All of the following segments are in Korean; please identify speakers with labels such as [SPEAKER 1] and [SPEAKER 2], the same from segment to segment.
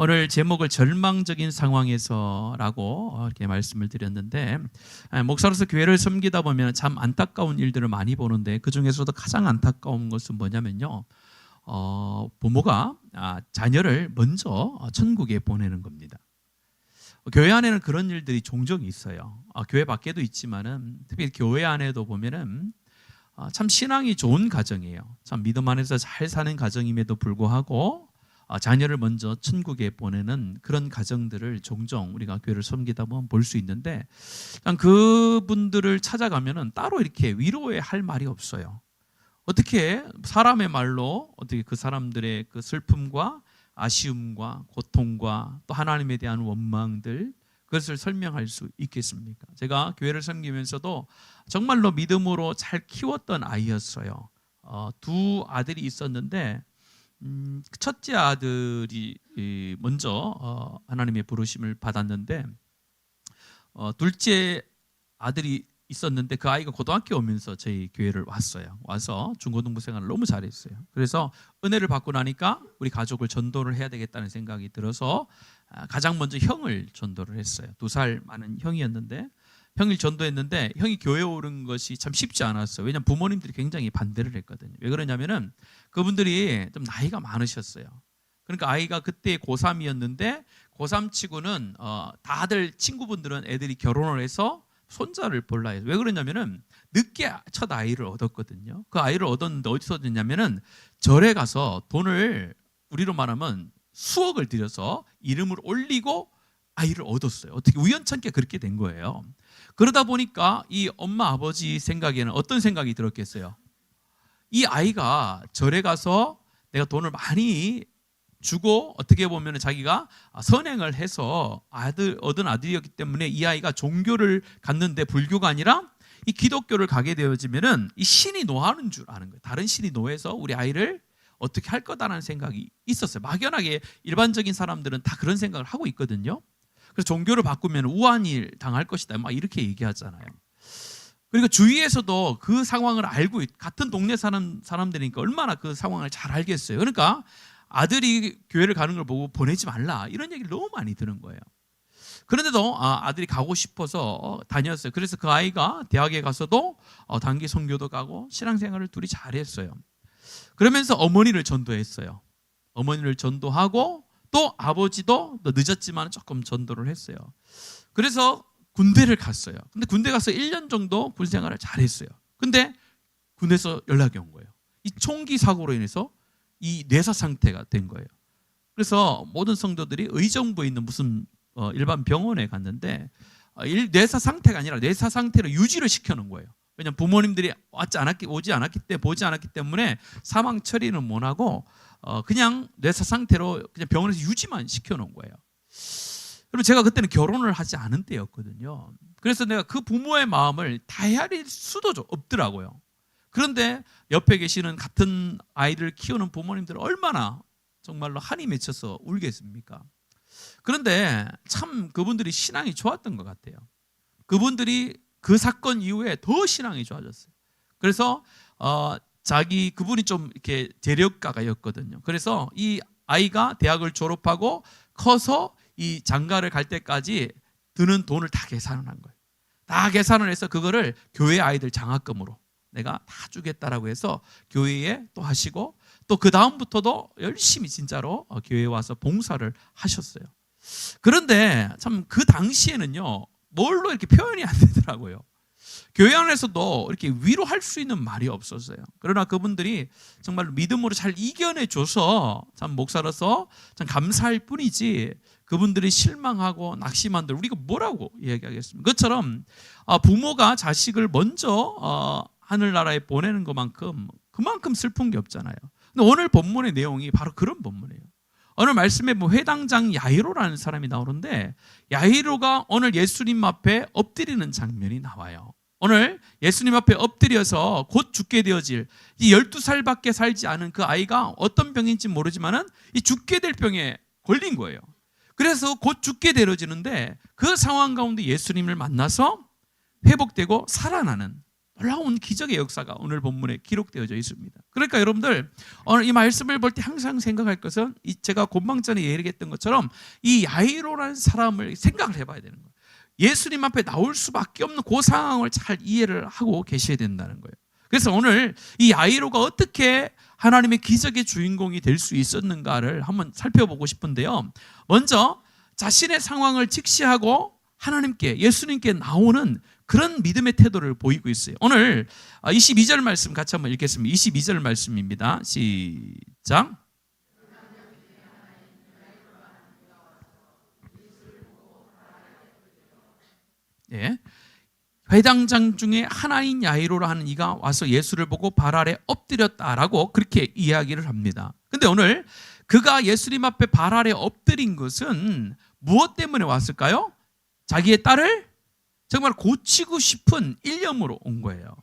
[SPEAKER 1] 오늘 제목을 절망적인 상황에서라고 이렇게 말씀을 드렸는데, 목사로서 교회를 섬기다 보면 참 안타까운 일들을 많이 보는데 그 중에서도 가장 안타까운 것은 뭐냐면요, 부모가 자녀를 먼저 천국에 보내는 겁니다. 교회 안에는 그런 일들이 종종 있어요. 교회 밖에도 있지만은 특히 교회 안에도 보면은 참 신앙이 좋은 가정이에요. 참 믿음 안에서 잘 사는 가정임에도 불구하고 자녀를 먼저 천국에 보내는 그런 가정들을 종종 우리가 교회를 섬기다 보면 볼 수 있는데, 그분들을 찾아가면은 따로 이렇게 위로해 할 말이 없어요. 어떻게 사람의 말로 어떻게 그 사람들의 그 슬픔과 아쉬움과 고통과 또 하나님에 대한 원망들, 그것을 설명할 수 있겠습니까? 제가 교회를 섬기면서도 정말로 믿음으로 잘 키웠던 아이였어요. 두 아들이 있었는데 첫째 아들이 먼저 하나님의 부르심을 받았는데, 둘째 아들이 있었는데 그 아이가 고등학교 오면서 저희 교회를 와서 중고등부 생활을 너무 잘했어요. 그래서 은혜를 받고 나니까 우리 가족을 전도를 해야 되겠다는 생각이 들어서 가장 먼저 형을 전도를 했어요. 2살 많은 형이었는데 형을 전도했는데, 형이 교회에 오른 것이 참 쉽지 않았어요. 왜냐하면 부모님들이 굉장히 반대를 했거든요. 왜 그러냐면은 그분들이 좀 나이가 많으셨어요. 그러니까 아이가 그때 고3이었는데 고3 치고는 다들 친구분들은 애들이 결혼을 해서 손자를 볼라 해요. 왜 그러냐면은 늦게 첫 아이를 얻었거든요. 그 아이를 얻었는데 어디서 얻었냐면은 절에 가서 돈을, 우리로 말하면 수억을 들여서 이름을 올리고 아이를 얻었어요. 어떻게 우연찮게 그렇게 된 거예요. 그러다 보니까 이 엄마 아버지 생각에는 어떤 생각이 들었겠어요? 이 아이가 절에 가서 내가 돈을 많이 주고 어떻게 보면 자기가 선행을 해서 얻은 아들이었기 때문에 이 아이가 종교를 갖는데 불교가 아니라 이 기독교를 가게 되어지면은 이 신이 노하는 줄 아는 거예요. 다른 신이 노해서 우리 아이를 어떻게 할 거다라는 생각이 있었어요. 막연하게 일반적인 사람들은 다 그런 생각을 하고 있거든요. 그래서 종교를 바꾸면 우환이 당할 것이다, 막 이렇게 얘기하잖아요. 그리고 주위에서도 그 상황을 알고 같은 동네 사람들이니까 얼마나 그 상황을 잘 알겠어요. 그러니까 아들이 교회를 가는 걸 보고 보내지 말라, 이런 얘기를 너무 많이 들은 거예요. 그런데도 아들이 가고 싶어서 다녔어요. 그래서 그 아이가 대학에 가서도 단기 선교도 가고 신앙생활을 둘이 잘했어요. 그러면서 어머니를 전도했어요. 어머니를 전도하고 또 아버지도 늦었지만 조금 전도를 했어요. 그래서 군대를 갔어요. 근데 군대 가서 1년 정도 군 생활을 잘했어요. 근데 군에서 연락이 온 거예요. 이 총기 사고로 인해서 이 뇌사 상태가 된 거예요. 그래서 모든 성도들이 의정부에 있는 무슨 일반 병원에 갔는데 뇌사 상태가 아니라 뇌사 상태로 유지를 시켜놓은 거예요. 왜냐하면 부모님들이 보지 않았기 때문에 사망 처리는 못하고 그냥 뇌사 상태로 그냥 병원에서 유지만 시켜놓은 거예요. 그리고 제가 그때는 결혼을 하지 않은 때였거든요. 그래서 내가 그 부모의 마음을 다 헤아릴 수도 없더라고요. 그런데 옆에 계시는 같은 아이를 키우는 부모님들은 얼마나 정말로 한이 맺혀서 울겠습니까? 그런데 참 그분들이 신앙이 좋았던 것 같아요. 그분들이 그 사건 이후에 더 신앙이 좋아졌어요. 그래서 그분이 좀 이렇게 재력가가였거든요. 그래서 이 아이가 대학을 졸업하고 커서 이 장가를 갈 때까지 드는 돈을 다 계산을 한 거예요. 다 계산을 해서 그거를 교회 아이들 장학금으로 내가 다 주겠다라고 해서 교회에 또 하시고, 또 그 다음부터도 열심히 진짜로 교회에 와서 봉사를 하셨어요. 그런데 참 그 당시에는요, 뭘로 이렇게 표현이 안 되더라고요. 교회 안에서도 이렇게 위로할 수 있는 말이 없었어요. 그러나 그분들이 정말 믿음으로 잘 이겨내줘서 참 목사로서 참 감사할 뿐이지, 그분들이 실망하고 낙심한들 우리가 뭐라고 이야기하겠습니까? 그것처럼 부모가 자식을 먼저 하늘나라에 보내는 그만큼 슬픈 게 없잖아요. 근데 오늘 본문의 내용이 바로 그런 본문이에요. 오늘 말씀에 회당장 야이로라는 사람이 나오는데, 야이로가 오늘 예수님 앞에 엎드리는 장면이 나와요. 오늘 예수님 앞에 엎드려서 곧 죽게 되어질 이 12살밖에 살지 않은 그 아이가 어떤 병인지 모르지만은 이 죽게 될 병에 걸린 거예요. 그래서 곧 죽게 되어지는데 그 상황 가운데 예수님을 만나서 회복되고 살아나는 놀라운 기적의 역사가 오늘 본문에 기록되어져 있습니다. 그러니까 여러분들 오늘 이 말씀을 볼 때 항상 생각할 것은 제가 본방 전에 얘기했던 것처럼 이 야이로라는 사람을 생각을 해봐야 되는 거예요. 예수님 앞에 나올 수밖에 없는 그 상황을 잘 이해를 하고 계셔야 된다는 거예요. 그래서 오늘 이 야이로가 어떻게 하나님의 기적의 주인공이 될 수 있었는가를 한번 살펴보고 싶은데요. 먼저 자신의 상황을 직시하고 하나님께, 예수님께 나오는 그런 믿음의 태도를 보이고 있어요. 오늘 22절 말씀 같이 한번 읽겠습니다. 22절 말씀입니다. 시작. 예. 회당장 중에 하나인 야이로라 하는 이가 와서 예수를 보고 발 아래 엎드렸다라고 그렇게 이야기를 합니다. 근데 오늘 그가 예수님 앞에 발 아래 엎드린 것은 무엇 때문에 왔을까요? 자기의 딸을 정말 고치고 싶은 일념으로 온 거예요.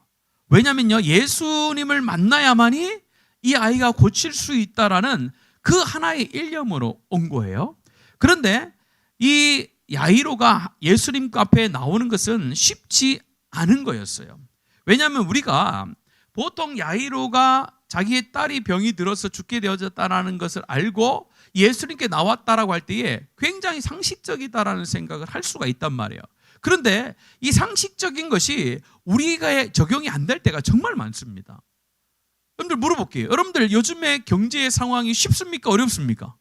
[SPEAKER 1] 왜냐면요, 예수님을 만나야만이 이 아이가 고칠 수 있다라는 그 하나의 일념으로 온 거예요. 그런데 이 야이로가 예수님 앞에 나오는 것은 쉽지 않은 거였어요. 왜냐하면 우리가 보통 야이로가 자기의 딸이 병이 들어서 죽게 되어졌다는 것을 알고 예수님께 나왔다라고 할 때에 굉장히 상식적이다라는 생각을 할 수가 있단 말이에요. 그런데 이 상식적인 것이 우리가 적용이 안 될 때가 정말 많습니다. 여러분들 물어볼게요. 여러분들 요즘에 경제 상황이 쉽습니까? 어렵습니까?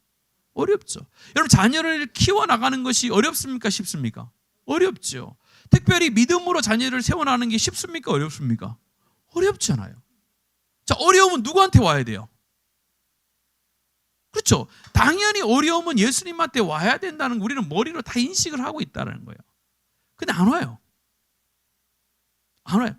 [SPEAKER 1] 어렵죠. 여러분 자녀를 키워나가는 것이 어렵습니까? 쉽습니까? 어렵죠. 특별히 믿음으로 자녀를 세워나가는 게 쉽습니까? 어렵습니까? 어렵잖아요. 자, 어려움은 누구한테 와야 돼요? 그렇죠. 당연히 어려움은 예수님한테 와야 된다는 거 우리는 머리로 다 인식을 하고 있다는 거예요. 근데 안 와요. 안 와요.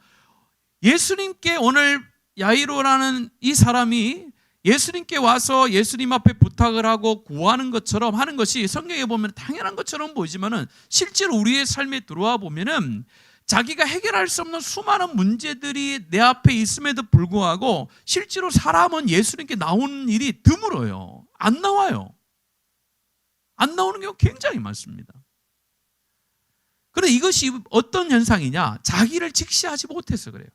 [SPEAKER 1] 예수님께 오늘 야이로라는 이 사람이 예수님께 와서 예수님 앞에 부탁을 하고 구하는 것처럼 하는 것이 성경에 보면 당연한 것처럼 보이지만은 실제로 우리의 삶에 들어와 보면은 자기가 해결할 수 없는 수많은 문제들이 내 앞에 있음에도 불구하고 실제로 사람은 예수님께 나오는 일이 드물어요. 안 나와요. 안 나오는 경우가 굉장히 많습니다. 그런데 이것이 어떤 현상이냐? 자기를 직시하지 못해서 그래요.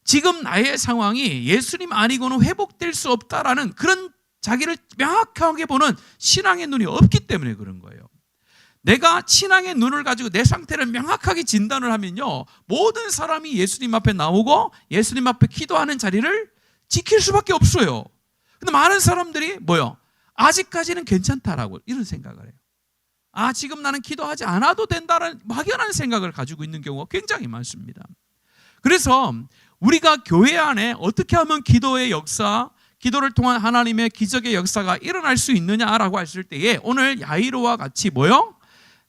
[SPEAKER 1] 지금 나의 상황이 예수님 아니고는 회복될 수 없다라는 그런 자기를 명확하게 보는 신앙의 눈이 없기 때문에 그런 거예요. 내가 신앙의 눈을 가지고 내 상태를 명확하게 진단을 하면요, 모든 사람이 예수님 앞에 나오고 예수님 앞에 기도하는 자리를 지킬 수밖에 없어요. 근데 많은 사람들이 뭐요? 아직까지는 괜찮다라고 이런 생각을 해요. 아, 지금 나는 기도하지 않아도 된다는 막연한 생각을 가지고 있는 경우가 굉장히 많습니다. 그래서 우리가 교회 안에 어떻게 하면 기도의 역사, 기도를 통한 하나님의 기적의 역사가 일어날 수 있느냐라고 했을 때에 오늘 야이로와 같이 뭐요?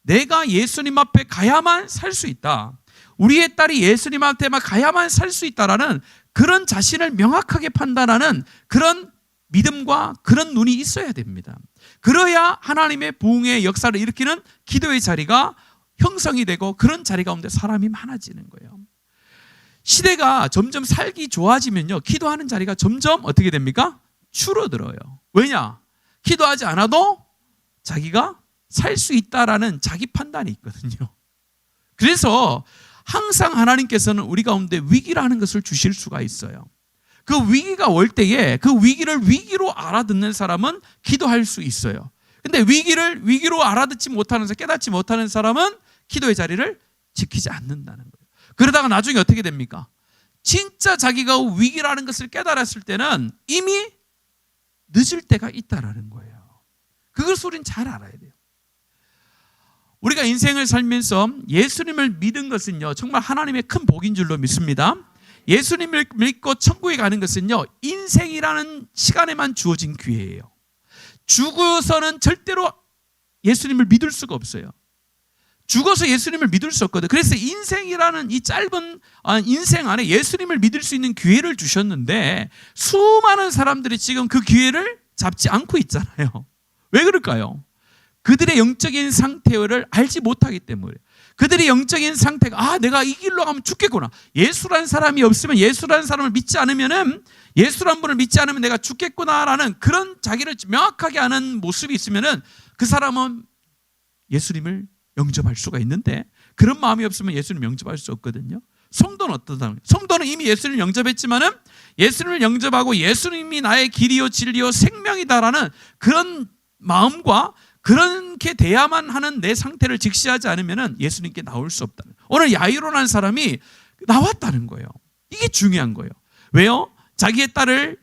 [SPEAKER 1] 내가 예수님 앞에 가야만 살 수 있다. 우리의 딸이 예수님 앞에만 가야만 살 수 있다라는 그런 자신을 명확하게 판단하는 그런 믿음과 그런 눈이 있어야 됩니다. 그래야 하나님의 부흥의 역사를 일으키는 기도의 자리가 형성이 되고 그런 자리 가운데 사람이 많아지는 거예요. 시대가 점점 살기 좋아지면요, 기도하는 자리가 점점 어떻게 됩니까? 줄어들어요. 왜냐? 기도하지 않아도 자기가 살 수 있다라는 자기 판단이 있거든요. 그래서 항상 하나님께서는 우리 가운데 위기라는 것을 주실 수가 있어요. 그 위기가 올 때에 그 위기를 위기로 알아듣는 사람은 기도할 수 있어요. 근데 위기를 위기로 알아듣지 못하는, 깨닫지 못하는 사람은 기도의 자리를 지키지 않는다는 거예요. 그러다가 나중에 어떻게 됩니까? 진짜 자기가 위기라는 것을 깨달았을 때는 이미 늦을 때가 있다라는 거예요. 그것을 우리는 잘 알아야 돼요. 우리가 인생을 살면서 예수님을 믿은 것은요, 정말 하나님의 큰 복인 줄로 믿습니다. 예수님을 믿고 천국에 가는 것은요, 인생이라는 시간에만 주어진 기회예요. 죽어서는 절대로 예수님을 믿을 수가 없어요. 죽어서 예수님을 믿을 수 없거든요. 그래서 인생이라는 이 짧은 인생 안에 예수님을 믿을 수 있는 기회를 주셨는데 수많은 사람들이 지금 그 기회를 잡지 않고 있잖아요. 왜 그럴까요? 그들의 영적인 상태를 알지 못하기 때문에. 그들의 영적인 상태가 내가 이 길로 가면 죽겠구나. 예수라는 사람이 없으면, 예수라는 사람을 믿지 않으면은, 예수라는 분을 믿지 않으면 내가 죽겠구나라는 그런 자기를 명확하게 아는 모습이 있으면은 그 사람은 예수님을 영접할 수가 있는데 그런 마음이 없으면 예수님 영접할 수 없거든요. 성도는 어떠다는 거예요? 성도는 이미 예수님을 영접했지만은 예수님을 영접하고 예수님이 나의 길이요 진리요 생명이다라는 그런 마음과 그렇게 돼야만 하는 내 상태를 직시하지 않으면 예수님께 나올 수 없다는 거예요. 오늘 야이로라는 사람이 나왔다는 거예요. 이게 중요한 거예요. 왜요? 자기의 딸을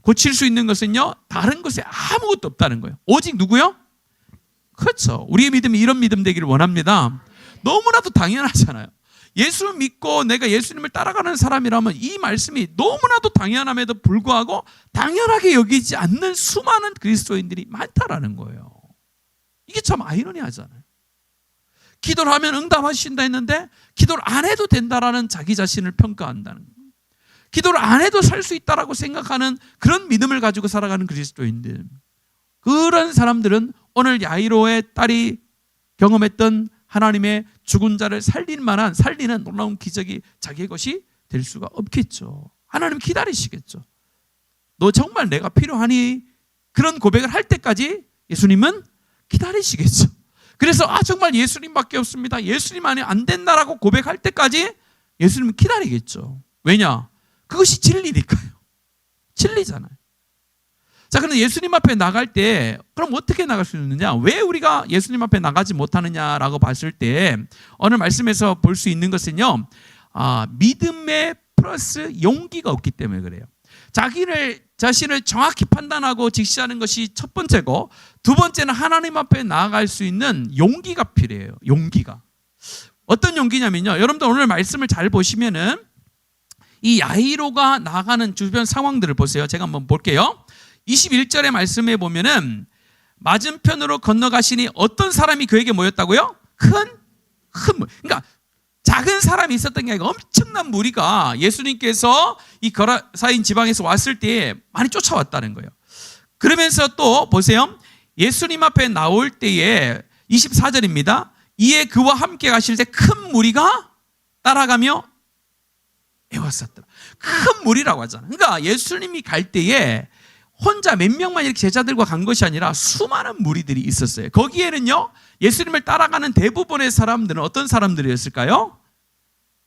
[SPEAKER 1] 고칠 수 있는 것은요, 다른 것에 아무것도 없다는 거예요. 오직 누구요? 그렇죠. 우리의 믿음이 이런 믿음 되기를 원합니다. 너무나도 당연하잖아요. 예수 믿고 내가 예수님을 따라가는 사람이라면 이 말씀이 너무나도 당연함에도 불구하고 당연하게 여기지 않는 수많은 그리스도인들이 많다라는 거예요. 이게 참 아이러니하잖아요. 기도를 하면 응답하신다 했는데 기도를 안 해도 된다라는 자기 자신을 평가한다는 거예요. 기도를 안 해도 살 수 있다라고 생각하는 그런 믿음을 가지고 살아가는 그리스도인들, 그런 사람들은 오늘 야이로의 딸이 경험했던 하나님의 죽은 자를 살리는 놀라운 기적이 자기의 것이 될 수가 없겠죠. 하나님 기다리시겠죠. 너 정말 내가 필요하니? 그런 고백을 할 때까지 예수님은 기다리시겠죠. 그래서 정말 예수님밖에 없습니다, 예수님 아니면 안 된다라고 고백할 때까지 예수님은 기다리겠죠. 왜냐? 그것이 진리니까요. 진리잖아요. 자, 그런데 예수님 앞에 나갈 때 그럼 어떻게 나갈 수 있느냐? 왜 우리가 예수님 앞에 나가지 못하느냐라고 봤을 때 오늘 말씀에서 볼 수 있는 것은요, 믿음의 플러스 용기가 없기 때문에 그래요. 자신을 정확히 판단하고 직시하는 것이 첫 번째고, 두 번째는 하나님 앞에 나아갈 수 있는 용기가 필요해요. 용기가. 어떤 용기냐면요, 여러분들 오늘 말씀을 잘 보시면은 이 야이로가 나아가는 주변 상황들을 보세요. 제가 한번 볼게요. 21절의 말씀에 보면은 맞은편으로 건너가시니 어떤 사람이 그에게 모였다고요? 큰 물. 그러니까 작은 사람이 있었던 게 아니라 엄청난 무리가 예수님께서 이 거라사인 지방에서 왔을 때 많이 쫓아왔다는 거예요. 그러면서 또 보세요. 예수님 앞에 나올 때에 24절입니다. 이에 그와 함께 가실 때 큰 무리가 따라가며 애웠었더라. 큰 무리라고 하잖아. 그러니까 예수님이 갈 때에 혼자 몇 명만 이렇게 제자들과 간 것이 아니라 수많은 무리들이 있었어요. 거기에는요, 예수님을 따라가는 대부분의 사람들은 어떤 사람들이었을까요?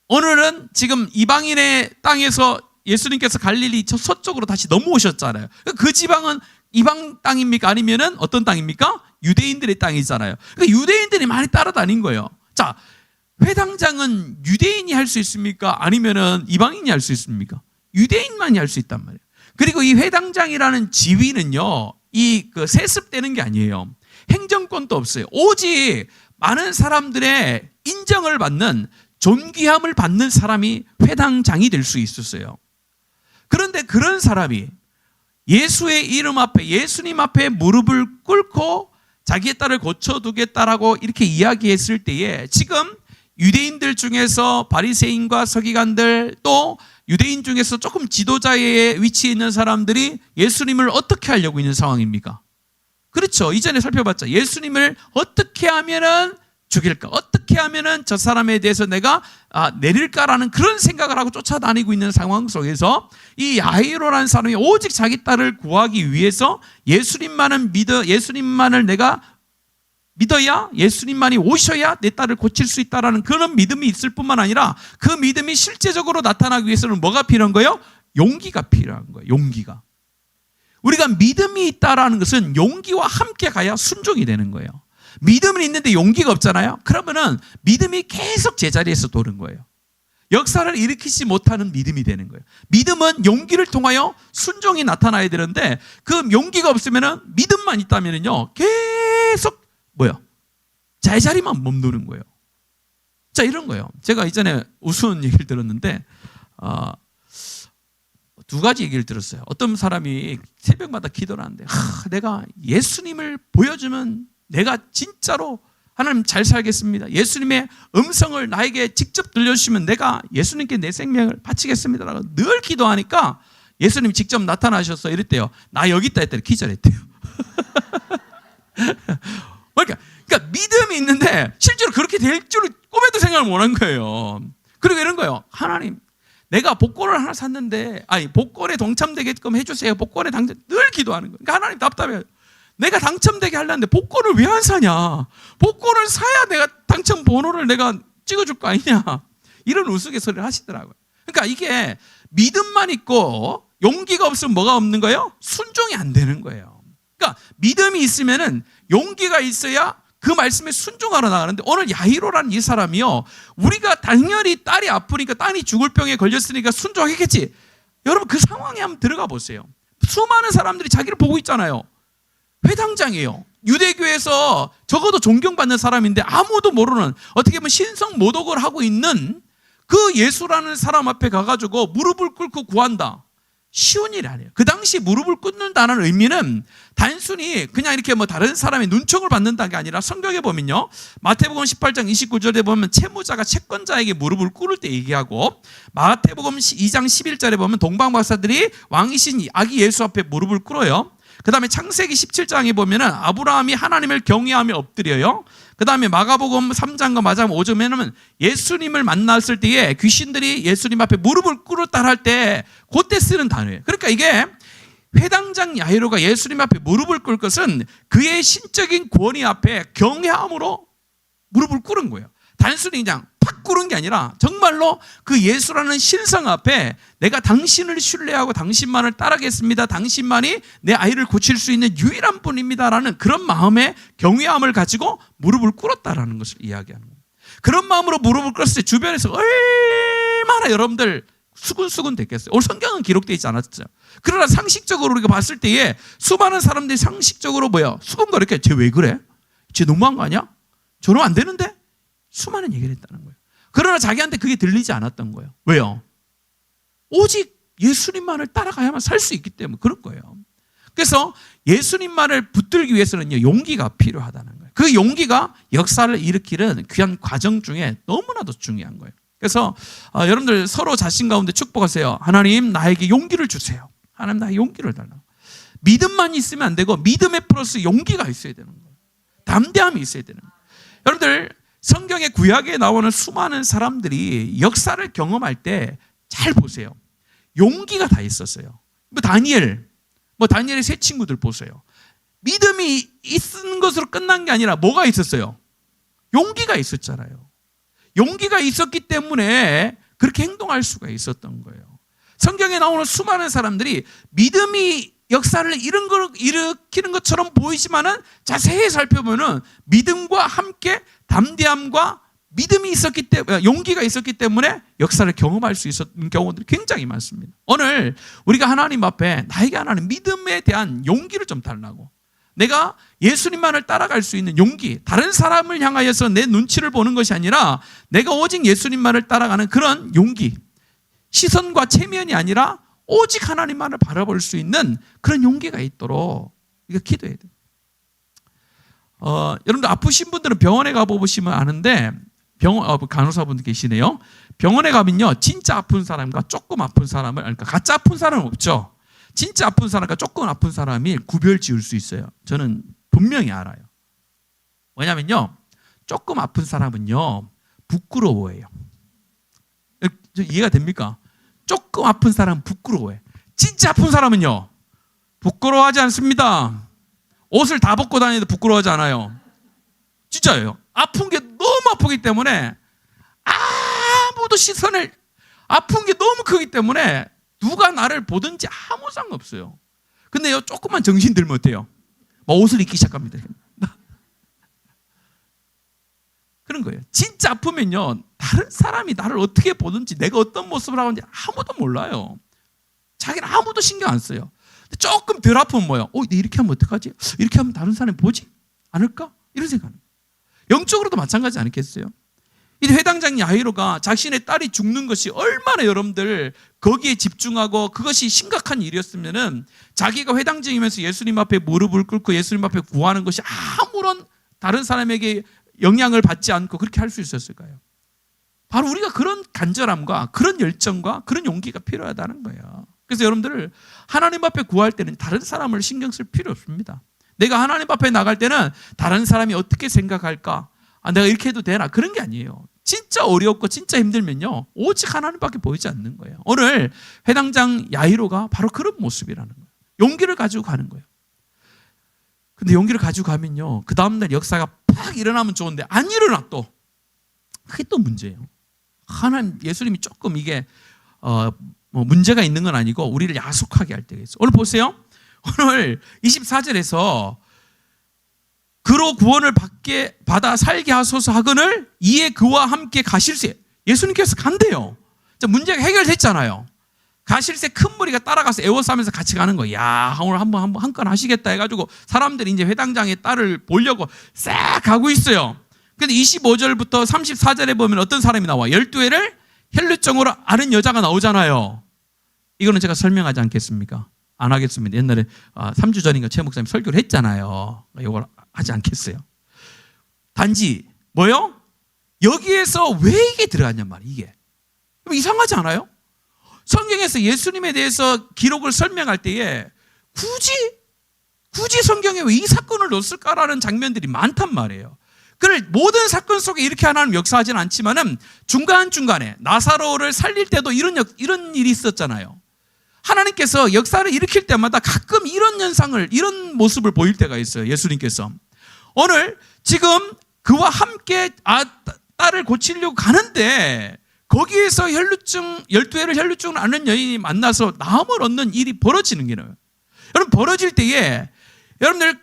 [SPEAKER 1] 오늘은 지금 이방인의 땅에서 예수님께서 갈릴리 서쪽으로 다시 넘어오셨잖아요. 그 지방은 이방 땅입니까? 아니면은 어떤 땅입니까? 유대인들의 땅이잖아요. 그러니까 유대인들이 많이 따라다닌 거예요. 자, 회당장은 유대인이 할 수 있습니까? 아니면은 이방인이 할 수 있습니까? 유대인만이 할 수 있단 말이에요. 그리고 이 회당장이라는 지위는요, 세습되는 게 아니에요. 행정권도 없어요. 오직 많은 사람들의 인정을 받는, 존귀함을 받는 사람이 회당장이 될 수 있었어요. 그런데 그런 사람이 예수의 이름 앞에, 예수님 앞에 무릎을 꿇고 자기의 딸을 고쳐두겠다라고 이렇게 이야기했을 때에, 지금 유대인들 중에서 바리새인과 서기관들, 또 유대인 중에서 조금 지도자의 위치에 있는 사람들이 예수님을 어떻게 하려고 있는 상황입니까? 그렇죠. 이전에 살펴봤죠. 예수님을 어떻게 하면은 죽일까? 어떻게 하면은 저 사람에 대해서 내가 내릴까라는 그런 생각을 하고 쫓아다니고 있는 상황 속에서 이 야이로라는 사람이 오직 자기 딸을 구하기 위해서 예수님만을 내가 믿어야, 예수님만이 오셔야 내 딸을 고칠 수 있다라는 그런 믿음이 있을 뿐만 아니라 그 믿음이 실제적으로 나타나기 위해서는 뭐가 필요한 거예요? 용기가 필요한 거예요. 용기가. 우리가 믿음이 있다라는 것은 용기와 함께 가야 순종이 되는 거예요. 믿음은 있는데 용기가 없잖아요. 그러면은 믿음이 계속 제자리에서 도는 거예요. 역사를 일으키지 못하는 믿음이 되는 거예요. 믿음은 용기를 통하여 순종이 나타나야 되는데, 그 용기가 없으면은, 믿음만 있다면은요, 계속 제자리만 머무는 거예요. 자, 이런 거예요. 제가 이전에 우스운 얘기를 들었는데, 두 가지 얘기를 들었어요. 어떤 사람이 새벽마다 기도를 하는데, 내가 예수님을 보여주면 내가 진짜로 하나님 잘 살겠습니다. 예수님의 음성을 나에게 직접 들려주시면 내가 예수님께 내 생명을 바치겠습니다라고 늘 기도하니까 예수님이 직접 나타나셔서 이랬대요. 나 여기 있다 했더니 기절했대요. 그러니까 믿음이 있는데 실제로 그렇게 될 줄은 꿈에도 생각을 못한 거예요. 그리고 이런 거예요. 하나님, 내가 복권을 하나 샀는데, 복권에 동참되게끔 해주세요. 복권에 늘 기도하는 거예요. 그러니까 하나님 답답해요. 내가 당첨되게 하려는데 복권을 왜 안 사냐? 복권을 사야 내가 당첨 번호를 내가 찍어줄 거 아니냐? 이런 우스갯소리를 하시더라고요. 그러니까 이게 믿음만 있고 용기가 없으면 뭐가 없는 거예요? 순종이 안 되는 거예요. 그러니까 믿음이 있으면은 용기가 있어야 그 말씀에 순종하러 나가는데, 오늘 야이로라는 이 사람이요, 우리가 당연히 딸이 아프니까, 딸이 죽을 병에 걸렸으니까 순종했겠지. 여러분 그 상황에 한번 들어가 보세요. 수많은 사람들이 자기를 보고 있잖아요. 회당장이에요. 유대교에서 적어도 존경받는 사람인데 아무도 모르는, 어떻게 보면 신성 모독을 하고 있는 그 예수라는 사람 앞에 가가지고 무릎을 꿇고 구한다. 쉬운 일이 아니에요. 그 당시 무릎을 꿇는다는 의미는 단순히 그냥 이렇게 뭐 다른 사람의 눈총을 받는다는 게 아니라, 성경에 보면요, 마태복음 18장 29절에 보면 채무자가 채권자에게 무릎을 꿇을 때 얘기하고, 마태복음 2장 11절에 보면 동방박사들이 왕이신 아기 예수 앞에 무릎을 꿇어요. 그 다음에 창세기 17장에 보면은 아브라함이 하나님을 경외하며 엎드려요. 그 다음에 마가복음 3장과 마가복음 5장에는 예수님을 만났을 때에 귀신들이 예수님 앞에 무릎을 꿇었다 할 때 그때 쓰는 단어예요. 그러니까 이게 회당장 야이로가 예수님 앞에 무릎을 꿇을 것은 그의 신적인 권위 앞에 경외함으로 무릎을 꿇은 거예요. 단순히 그냥 팍 꿇은 게 아니라 정말로 그 예수라는 신성 앞에 내가 당신을 신뢰하고 당신만을 따르겠습니다, 당신만이 내 아이를 고칠 수 있는 유일한 분입니다라는 그런 마음의 경외함을 가지고 무릎을 꿇었다라는 것을 이야기하는 거예요. 그런 마음으로 무릎을 꿇었을 때 주변에서 얼마나 여러분들 수근수근 됐겠어요. 오늘 성경은 기록되어 있지 않았죠. 그러나 상식적으로 우리가 봤을 때에 수많은 사람들이 상식적으로 뭐야, 수근거리게, 쟤 왜 그래? 쟤 너무한 거 아니야? 저러면 안 되는데? 수많은 얘기를 했다는 거예요. 그러나 자기한테 그게 들리지 않았던 거예요. 왜요? 오직 예수님만을 따라가야만 살 수 있기 때문에 그런 거예요. 그래서 예수님만을 붙들기 위해서는 용기가 필요하다는 거예요. 그 용기가 역사를 일으키는 귀한 과정 중에 너무나도 중요한 거예요. 그래서 여러분들 서로 자신 가운데 축복하세요. 하나님 나에게 용기를 주세요. 하나님 나에게 용기를 달라고. 믿음만 있으면 안 되고 믿음에 플러스 용기가 있어야 되는 거예요. 담대함이 있어야 되는 거예요. 여러분들 성경의 구약에 나오는 수많은 사람들이 역사를 경험할 때 잘 보세요. 용기가 다 있었어요. 다니엘의 세 친구들 보세요. 믿음이 있는 것으로 끝난 게 아니라 뭐가 있었어요? 용기가 있었잖아요. 용기가 있었기 때문에 그렇게 행동할 수가 있었던 거예요. 성경에 나오는 수많은 사람들이 믿음이 역사를 일으키는 것처럼 보이지만은 자세히 살펴보면은 믿음과 함께 담대함과 믿음이 있었기 때문에, 용기가 있었기 때문에 역사를 경험할 수 있었던 경우들이 굉장히 많습니다. 오늘 우리가 하나님 앞에 나에게 하나님 믿음에 대한 용기를 좀 달라고, 내가 예수님만을 따라갈 수 있는 용기, 다른 사람을 향하여서 내 눈치를 보는 것이 아니라 내가 오직 예수님만을 따라가는 그런 용기, 시선과 체면이 아니라 오직 하나님만을 바라볼 수 있는 그런 용기가 있도록 우리가 기도해야 돼요. 여러분들 아프신 분들은 병원에 가보시면 아는데, 간호사분들 계시네요. 병원에 가면요, 진짜 아픈 사람과 조금 아픈 사람을, 그러니까 가짜 아픈 사람은 없죠. 진짜 아픈 사람과 조금 아픈 사람이 구별 지을 수 있어요. 저는 분명히 알아요. 왜냐면요, 조금 아픈 사람은요 부끄러워해요. 이해가 됩니까? 조금 아픈 사람은 부끄러워해. 진짜 아픈 사람은요 부끄러워하지 않습니다. 옷을 다 벗고 다니는데 부끄러워하지 않아요. 진짜예요. 아픈 게 너무 아프기 때문에 아무도 시선을, 아픈 게 너무 크기 때문에 누가 나를 보든지 아무 상관없어요. 근데요, 조금만 정신 들면 어때요? 옷을 입기 시작합니다. 그런 거예요. 진짜 아프면요, 다른 사람이 나를 어떻게 보든지, 내가 어떤 모습을 하는지 아무도 몰라요. 자기는 아무도 신경 안 써요. 근데 조금 덜 아프면 뭐예요? 내 이렇게 하면 어떡하지? 이렇게 하면 다른 사람이 보지 않을까? 이런 생각은. 영적으로도 마찬가지 아니겠어요? 이 회당장 야이로가 자신의 딸이 죽는 것이 얼마나 여러분들 거기에 집중하고 그것이 심각한 일이었으면은 자기가 회당장이면서 예수님 앞에 무릎을 꿇고 예수님 앞에 구하는 것이 아무런 다른 사람에게 영향을 받지 않고 그렇게 할 수 있었을까요? 바로 우리가 그런 간절함과 그런 열정과 그런 용기가 필요하다는 거예요. 그래서 여러분들 하나님 앞에 구할 때는 다른 사람을 신경 쓸 필요 없습니다. 내가 하나님 앞에 나갈 때는 다른 사람이 어떻게 생각할까? 내가 이렇게 해도 되나? 그런 게 아니에요. 진짜 어렵고 진짜 힘들면요, 오직 하나님밖에 보이지 않는 거예요. 오늘 회당장 야이로가 바로 그런 모습이라는 거예요. 용기를 가지고 가는 거예요. 근데 용기를 가지고 가면요, 그 다음날 역사가 팍 일어나면 좋은데 안 일어나 또. 그게 또 문제예요. 하나님 예수님이 조금 이게 뭐 문제가 있는 건 아니고 우리를 야속하게 할 때가 있어요. 오늘 보세요. 오늘 24절에서 그로 구원을 받아 살게 하소서 하거늘 이에 그와 함께 가실새. 예수님께서 간대요. 문제가 해결됐잖아요. 가실새 큰 무리가 따라가서 애워싸면서 같이 가는 거예요. 야, 오늘 한번 한 건 하시겠다 해가지고 사람들이 이제 회당장의 딸을 보려고 싹 가고 있어요. 근데 25절부터 34절에 보면 어떤 사람이 나와? 12회를 혈루증으로 앓은 여자가 나오잖아요. 이거는 제가 설명하지 않겠습니까? 안 하겠습니다. 옛날에 3주 전인가 최 목사님 설교를 했잖아요. 이걸 하지 않겠어요. 단지 뭐요? 여기에서 왜 이게 들어갔냔 말이에요. 이게 이상하지 않아요? 성경에서 예수님에 대해서 기록을 설명할 때에 굳이 성경에 왜 이 사건을 넣었을까라는 장면들이 많단 말이에요. 그걸 모든 사건 속에 이렇게 하나님 역사하지는 않지만은 중간중간에 나사로를 살릴 때도 이런 일이 있었잖아요. 하나님께서 역사를 일으킬 때마다 가끔 이런 현상을, 이런 모습을 보일 때가 있어요. 예수님께서. 오늘 지금 그와 함께 딸을 고치려고 가는데 거기에서 12회를 혈루증을 앓는 여인이 만나서 나음을 얻는 일이 벌어지는 거예요. 여러분, 벌어질 때에 여러분들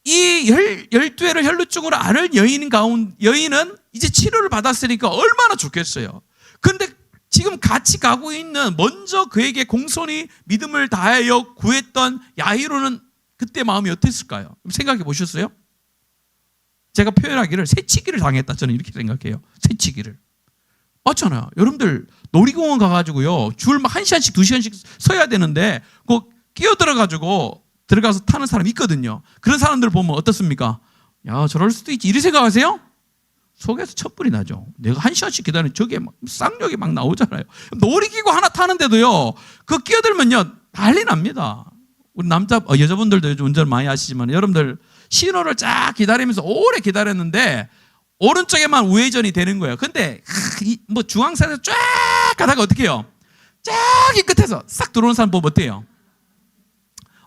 [SPEAKER 1] 이 12회를 혈루증으로 앓을 여인은 이제 치료를 받았으니까 얼마나 좋겠어요. 그런데 지금 같이 가고 있는 먼저 그에게 공손히 믿음을 다하여 구했던 야이로는 그때 마음이 어땠을까요? 생각해 보셨어요? 제가 표현하기를 새치기를 당했다, 저는 이렇게 생각해요. 새치기를. 맞잖아요. 여러분들 놀이공원 가가지고요, 줄 막 1시간씩 2시간씩 서야 되는데 그 끼어들어가지고 들어가서 타는 사람 있거든요. 그런 사람들 보면 어떻습니까? 야, 저럴 수도 있지, 이렇게 생각하세요? 속에서 첫불이 나죠. 내가 1시간씩 기다리는 저게 막 쌍욕이 막 나오잖아요. 놀이기구 하나 타는데도요, 그 끼어들면요 난리 납니다. 우리 여자분들도 요즘 운전 많이 하시지만 여러분들 신호를 쫙 기다리면서 오래 기다렸는데 오른쪽에만 우회전이 되는 거예요. 근데 뭐 중앙선에서 쫙 가다가 어떻게 해요? 저기 끝에서 싹 들어오는 사람 보면 어때요?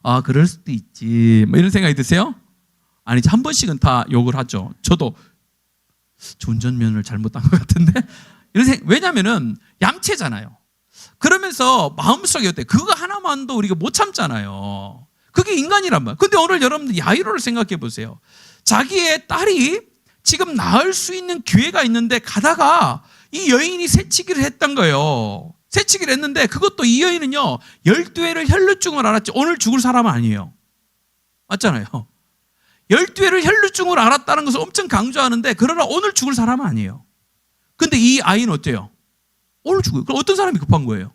[SPEAKER 1] 아, 그럴 수도 있지, 뭐 이런 생각이 드세요? 아니지, 한 번씩은 다 욕을 하죠. 저도 운전면허를 잘못한 것 같은데 왜냐면은 얌체잖아요. 그러면서 마음속에 어때? 그거 하나만도 우리가 못 참잖아요. 그게 인간이란 말이에요. 근데 오늘 여러분들 야이로를 생각해 보세요. 자기의 딸이 지금 낳을 수 있는 기회가 있는데 가다가 이 여인이 새치기를 했던 거예요. 새치기를 했는데 그것도 이 여인은요 12회를 혈루증을 앓았지 오늘 죽을 사람은 아니에요. 맞잖아요. 12회를 혈루증으로 앓았다는 것을 엄청 강조하는데 그러나 오늘 죽을 사람은 아니에요. 근데 이 아이는 어때요? 오늘 죽어요. 그럼 어떤 사람이 급한 거예요?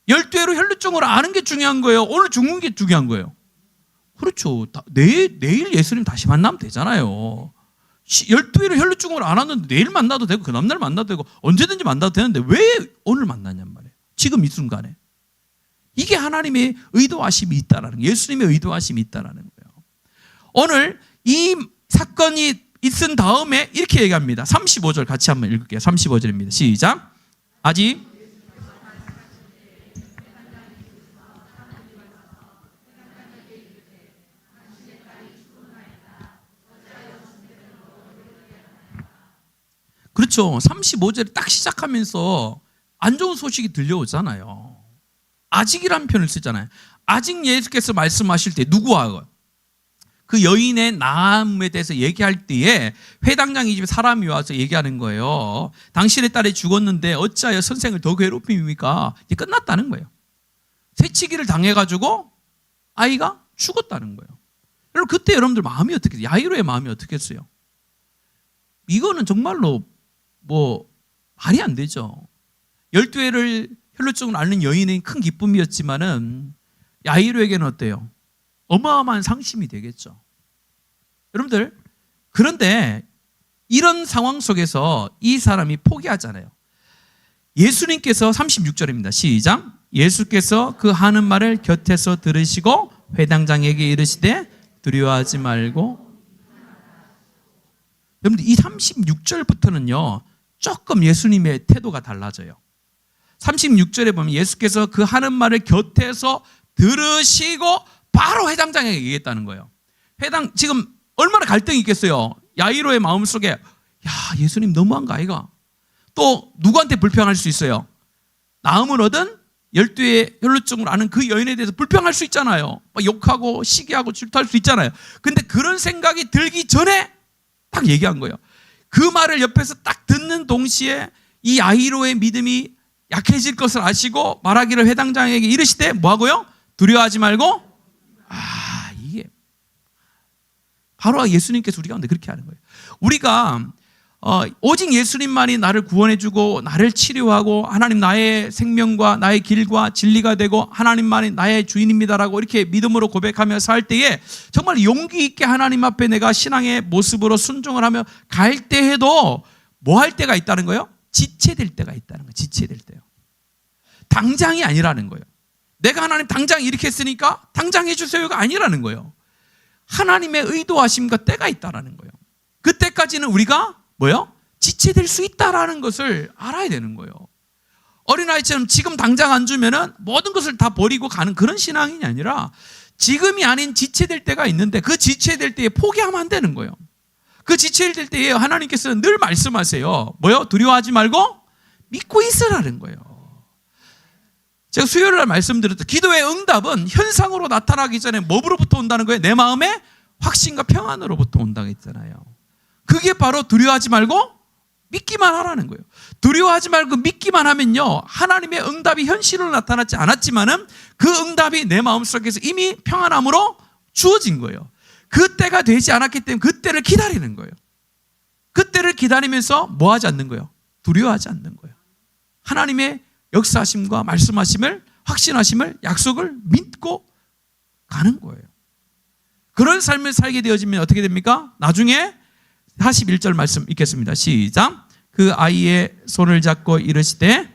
[SPEAKER 1] 12회로 혈루증으로 앓는 게 중요한 거예요? 오늘 죽는 게 중요한 거예요? 그렇죠. 내일 예수님 다시 만나면 되잖아요. 12회로 혈루증으로 앓았는데 내일 만나도 되고 그 다음날 만나도 되고 언제든지 만나도 되는데 왜 오늘 만나냔 말이에요. 지금 이 순간에. 이게 하나님의 의도하심이 있다라는 거예요. 예수님의 의도하심이 있다라는 거예요. 오늘 이 사건이 있은 다음에 이렇게 얘기합니다. 35절 같이 한번 읽을게요. 35절입니다. 시작. 아직 그렇죠. 35절에 딱 시작하면서 안 좋은 소식이 들려오잖아요. 아직이라는 표현을 쓰잖아요. 아직 예수께서 말씀하실 때 누구와 그 여인의 나음에 대해서 얘기할 때에 회당장 이 집에 사람이 와서 얘기하는 거예요. 당신의 딸이 죽었는데 어찌하여 선생을 더 괴롭힙니까? 이제 끝났다는 거예요. 새치기를 당해가지고 아이가 죽었다는 거예요. 여러분 그때 여러분들 마음이 어떻게 돼요? 야이로의 마음이 어떻겠어요? 이거는 정말로 뭐 말이 안 되죠. 12회를 혈루증을 앓는 여인은 큰 기쁨이었지만은 야이로에게는 어때요? 어마어마한 상심이 되겠죠. 여러분들 그런데 이런 상황 속에서 이 사람이 포기하잖아요. 예수님께서 36절입니다. 시작. 예수께서 그 하는 말을 곁에서 들으시고 회당장에게 이르시되 두려워하지 말고. 여러분들 이 36절부터는요 조금 예수님의 태도가 달라져요. 36절에 보면 예수께서 그 하는 말을 곁에서 들으시고 바로 회당장에게 얘기했다는 거예요. 회당 지금 얼마나 갈등이 있겠어요. 야이로의 마음속에 야 예수님 너무한 거 아이가? 또 누구한테 불평할 수 있어요? 나음을 얻은 12의 혈루증을 아는 그 여인에 대해서 불평할 수 있잖아요. 막 욕하고 시기하고 질투할 수 있잖아요. 근데 그런 생각이 들기 전에 딱 얘기한 거예요. 그 말을 옆에서 딱 듣는 동시에 이 야이로의 믿음이 약해질 것을 아시고 말하기를 회당장에게 이르시되 뭐하고요? 두려워하지 말고. 이게 바로 예수님께서 우리 가운데 그렇게 하는 거예요. 우리가 오직 예수님만이 나를 구원해주고 나를 치료하고 하나님 나의 생명과 나의 길과 진리가 되고 하나님만이 나의 주인입니다라고 이렇게 믿음으로 고백하며 살 때에 정말 용기 있게 하나님 앞에 내가 신앙의 모습으로 순종을 하며 갈 때에도 뭐 할 때가 있다는 거예요? 지체될 때가 있다는 거예요. 지체될 때요. 당장이 아니라는 거예요. 내가 하나님 당장 이렇게 했으니까 당장 해주세요가 아니라는 거예요. 하나님의 의도하심과 때가 있다라는 거예요. 그때까지는 우리가 뭐요? 지체될 수 있다라는 것을 알아야 되는 거예요. 어린아이처럼 지금 당장 안 주면은 모든 것을 다 버리고 가는 그런 신앙이 아니라 지금이 아닌 지체될 때가 있는데 그 지체될 때에 포기하면 안 되는 거예요. 그 지체될 때에 하나님께서는 늘 말씀하세요. 뭐요? 두려워하지 말고 믿고 있으라는 거예요. 제가 수요일 날 말씀드렸던 기도의 응답은 현상으로 나타나기 전에 뭐로부터 온다는 거예요? 내 마음의 확신과 평안으로부터 온다고 했잖아요. 그게 바로 두려워하지 말고 믿기만 하라는 거예요. 두려워하지 말고 믿기만 하면요, 하나님의 응답이 현실로 나타나지 않았지만은 그 응답이 내 마음속에서 이미 평안함으로 주어진 거예요. 그때가 되지 않았기 때문에 그때를 기다리는 거예요. 그때를 기다리면서 뭐 하지 않는 거예요? 두려워하지 않는 거예요. 하나님의 역사하심과 말씀하심을, 확신하심을, 약속을 믿고 가는 거예요. 그런 삶을 살게 되어지면 어떻게 됩니까? 나중에 41절 말씀 읽겠습니다. 시작. 그 아이의 손을 잡고 이르시되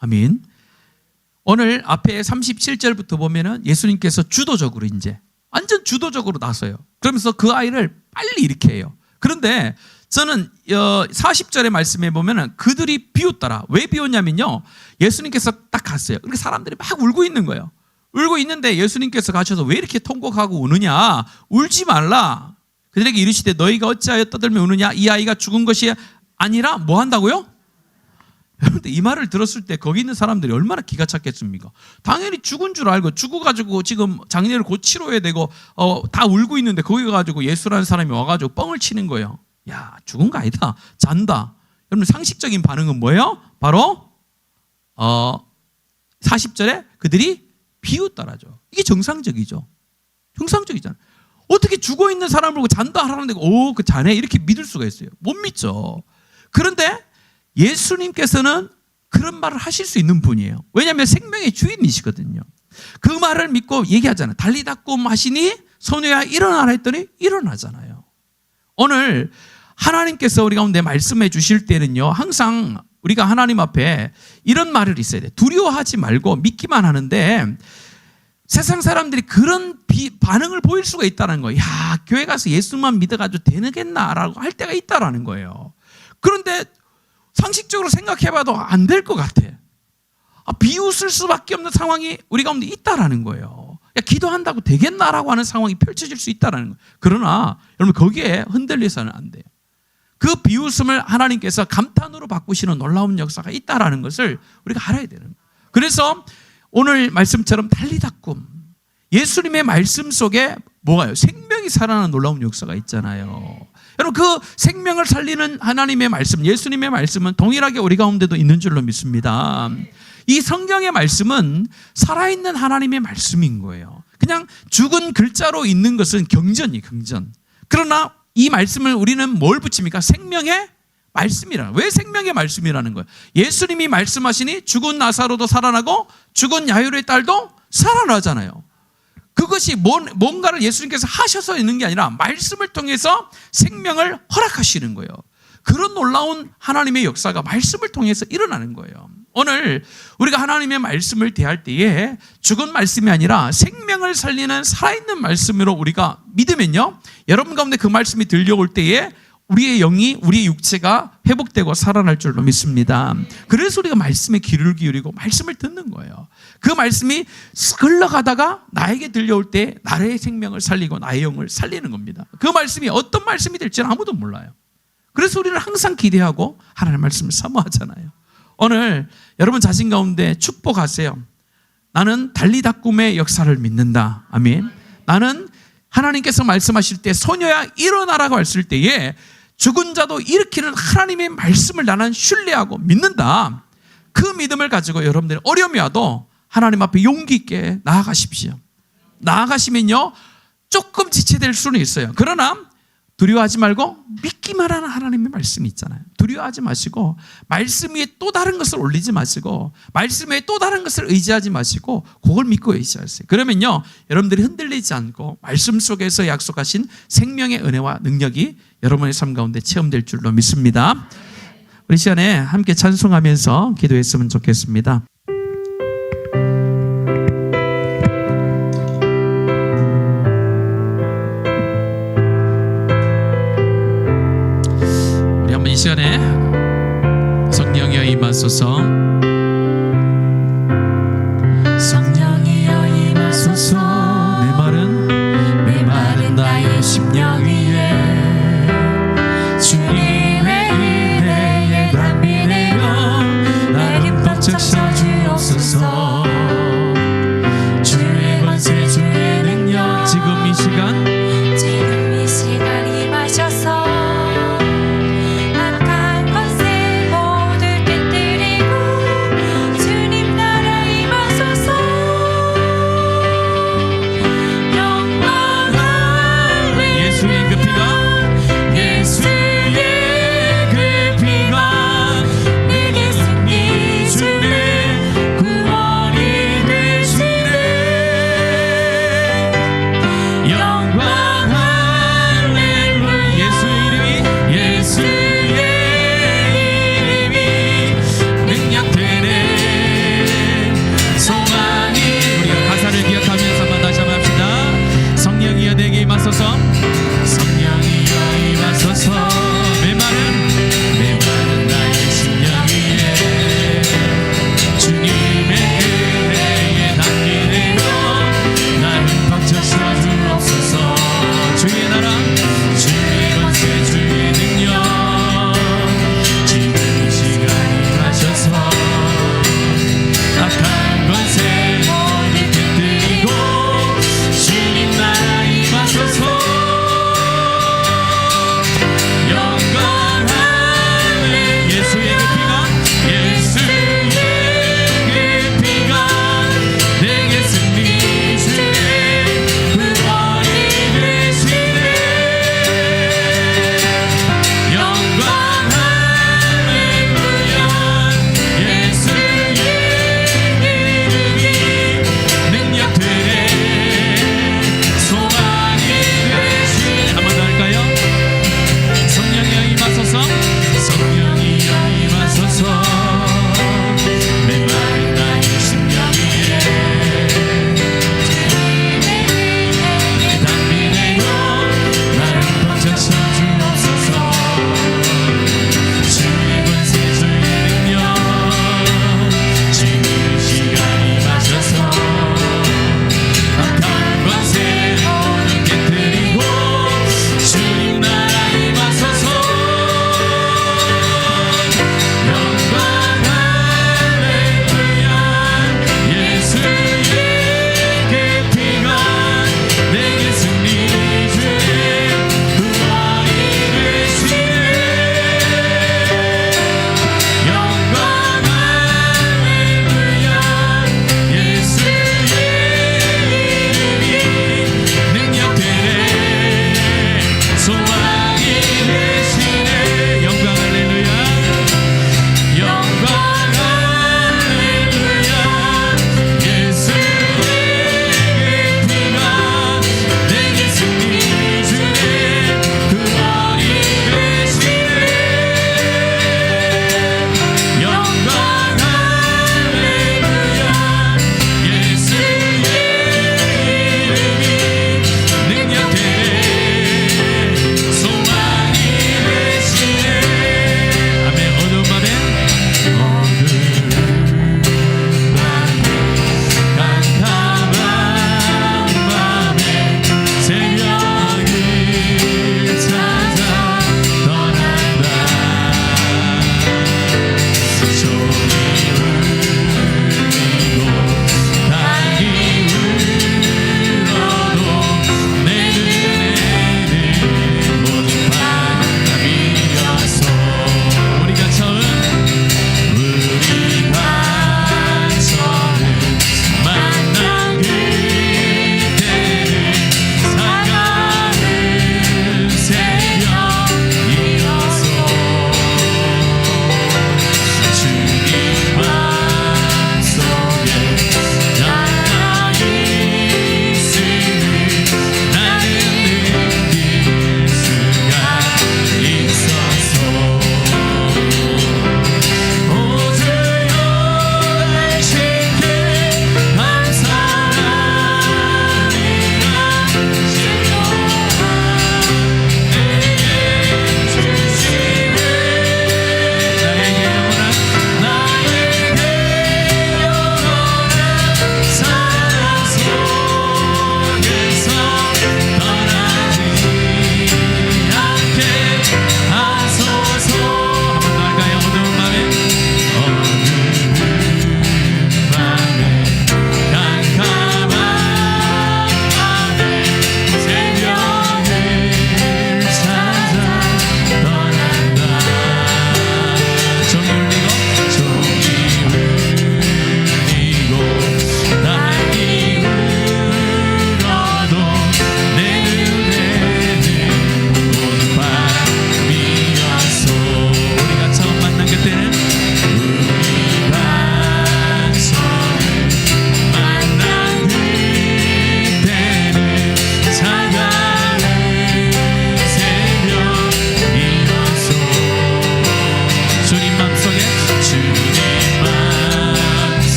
[SPEAKER 1] 아멘. 오늘 앞에 37절부터 보면은 예수님께서 주도적으로 이제 완전 주도적으로 나서요. 그러면서 그 아이를 빨리 일으켜 해요. 그런데 저는 40절의 말씀에 보면은 그들이 비웃더라. 왜 비웃냐면요, 예수님께서 딱 갔어요. 그러니까 사람들이 막 울고 있는 거예요. 울고 있는데 예수님께서 가셔서 왜 이렇게 통곡하고 우느냐? 울지 말라. 그들에게 이르시되 너희가 어찌하여 떠들며 우느냐? 이 아이가 죽은 것이 아니라 뭐 한다고요? 여러분들 이 말을 들었을 때 거기 있는 사람들이 얼마나 기가 찼겠습니까? 당연히 죽은 줄 알고 죽어가지고 지금 장례를 곧 치러야 되고 다 울고 있는데 거기 가지고 예수라는 사람이 와가지고 뻥을 치는 거예요. 야, 죽은 거 아니다. 잔다. 여러분 상식적인 반응은 뭐예요? 바로 40절에 그들이 비웃더라죠. 이게 정상적이죠. 정상적이잖아요. 어떻게 죽어있는 사람을 보고 잔다 하라는데 그 자네 이렇게 믿을 수가 있어요? 못 믿죠. 그런데 예수님께서는 그런 말을 하실 수 있는 분이에요. 왜냐하면 생명의 주인이시거든요. 그 말을 믿고 얘기하잖아요. 달리다꿈 하시니 소녀야 일어나라 했더니 일어나잖아요. 오늘 하나님께서 우리 가운데 말씀해 주실 때는요, 항상 우리가 하나님 앞에 이런 말을 있어야 돼요. 두려워하지 말고 믿기만 하는데 세상 사람들이 그런 반응을 보일 수가 있다는 거예요. 야, 교회 가서 예수만 믿어가지고 되겠나라고 할 때가 있다라는 거예요. 그런데 상식적으로 생각해봐도 안 될 것 같아. 비웃을 수밖에 없는 상황이 우리 가운데 있다라는 거예요. 야, 기도한다고 되겠나라고 하는 상황이 펼쳐질 수 있다라는 거예요. 그러나 여러분 거기에 흔들려서는 안 돼요. 그 비웃음을 하나님께서 감탄으로 바꾸시는 놀라운 역사가 있다라는 것을 우리가 알아야 되는 거예요. 그래서 오늘 말씀처럼 달리다꿈, 예수님의 말씀 속에 뭐가요? 생명이 살아나는 놀라운 역사가 있잖아요. 여러분 그 생명을 살리는 하나님의 말씀, 예수님의 말씀은 동일하게 우리 가운데도 있는 줄로 믿습니다. 이 성경의 말씀은 살아있는 하나님의 말씀인 거예요. 그냥 죽은 글자로 있는 것은 경전이에요. 경전. 그러나 이 말씀을 우리는 뭘 붙입니까? 생명의 말씀이라는 거예요. 왜 생명의 말씀이라는 거예요? 예수님이 말씀하시니 죽은 나사로도 살아나고 죽은 야이로의 딸도 살아나잖아요. 그것이 뭔가를 예수님께서 하셔서 있는 게 아니라 말씀을 통해서 생명을 허락하시는 거예요. 그런 놀라운 하나님의 역사가 말씀을 통해서 일어나는 거예요. 오늘 우리가 하나님의 말씀을 대할 때에 죽은 말씀이 아니라 생명을 살리는 살아있는 말씀으로 우리가 믿으면요, 여러분 가운데 그 말씀이 들려올 때에 우리의 영이, 우리의 육체가 회복되고 살아날 줄로 믿습니다. 그래서 우리가 말씀에 귀를 기울이고 말씀을 듣는 거예요. 그 말씀이 흘러가다가 나에게 들려올 때 나의 생명을 살리고 나의 영을 살리는 겁니다. 그 말씀이 어떤 말씀이 될지는 아무도 몰라요. 그래서 우리는 항상 기대하고 하나님의 말씀을 사모하잖아요. 오늘 여러분 자신 가운데 축복하세요. 나는 달리다 꿈의 역사를 믿는다. 아멘. 나는 하나님께서 말씀하실 때 소녀야 일어나라고 했을 때에 죽은 자도 일으키는 하나님의 말씀을 나는 신뢰하고 믿는다. 그 믿음을 가지고 여러분들이 어려움이 와도 하나님 앞에 용기 있게 나아가십시오. 나아가시면요 조금 지체될 수는 있어요. 그러나 두려워하지 말고 믿기만 하는 하나님의 말씀이 있잖아요. 두려워하지 마시고 말씀 위에 또 다른 것을 올리지 마시고 말씀 위에 또 다른 것을 의지하지 마시고 그걸 믿고 의지하세요. 그러면요 여러분들이 흔들리지 않고 말씀 속에서 약속하신 생명의 은혜와 능력이 여러분의 삶 가운데 체험될 줄로 믿습니다. 우리 시간에 함께 찬송하면서 기도했으면 좋겠습니다. 이 시간에 성령이여 임하소서.
[SPEAKER 2] 성령이여 임하소서.
[SPEAKER 1] 내 말은
[SPEAKER 2] 나의 심령 위에 주님의 은혜에 담비되어 나를 벅적 펴주옵소서. 주의 권세 주의 능력
[SPEAKER 1] 지금 이 시간
[SPEAKER 2] 임하셔서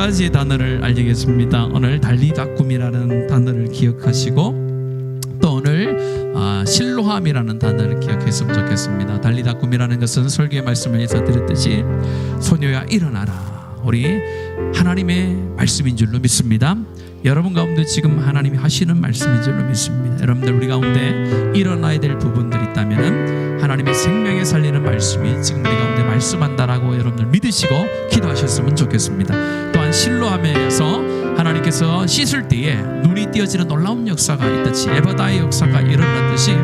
[SPEAKER 1] 가지 단어를 알리겠습니다. 오늘 달리다꿈이라는 단어를 기억하시고 또 오늘 실로함이라는 단어를 기억했으면 좋겠습니다. 달리다꿈이라는 것은 설교의 말씀에서 드렸듯이 소녀야 일어나라, 우리 하나님의 말씀인 줄로 믿습니다. 여러분 가운데 지금 하나님이 하시는 말씀인 줄로 믿습니다. 여러분들 우리 가운데 일어나야 될 부분들이 있다면 하나님의 생명에 살리는 말씀이 지금 우리 가운데 말씀한다라고 여러분들 믿으시고 기도하셨으면 좋겠습니다. 또한 실로함에서 하나님께서 씻을 때에 눈이 띄어지는 놀라운 역사가 있듯이 에바다의 역사가 일어났듯이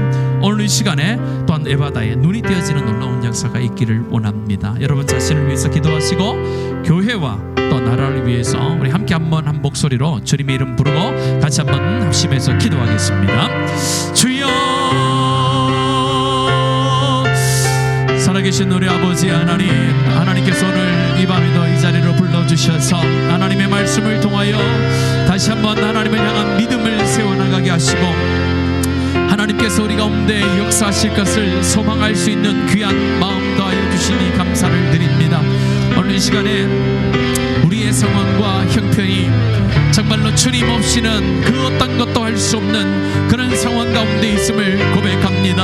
[SPEAKER 1] 오늘 이 시간에 또한 에바다의 눈이 띄어지는 놀라운 역사가 있기를 원합니다. 여러분 자신을 위해서 기도하시고 교회와 또 나라를 위해서 우리 함께 한번 한 목소리로 주님의 이름 부르고 같이 한번 합심해서 기도하겠습니다. 주여, 살아계신 우리 아버지 하나님, 하나님께서 오늘 이 밤에도 이 자리로 불러주셔서 하나님의 말씀을 통하여 다시 한번 하나님을 향한 믿음을 세워나가게 하시고 하나님께서 우리 가운데 역사하실 것을 소망할 수 있는 귀한 마음 더하여 주시니 감사를 드립니다. 오늘 이 시간에 우리의 상황과 형편이 정말로 주님 없이는 그 어떤 것도 할 수 없는 그런 상황 가운데 있음을 고백합니다.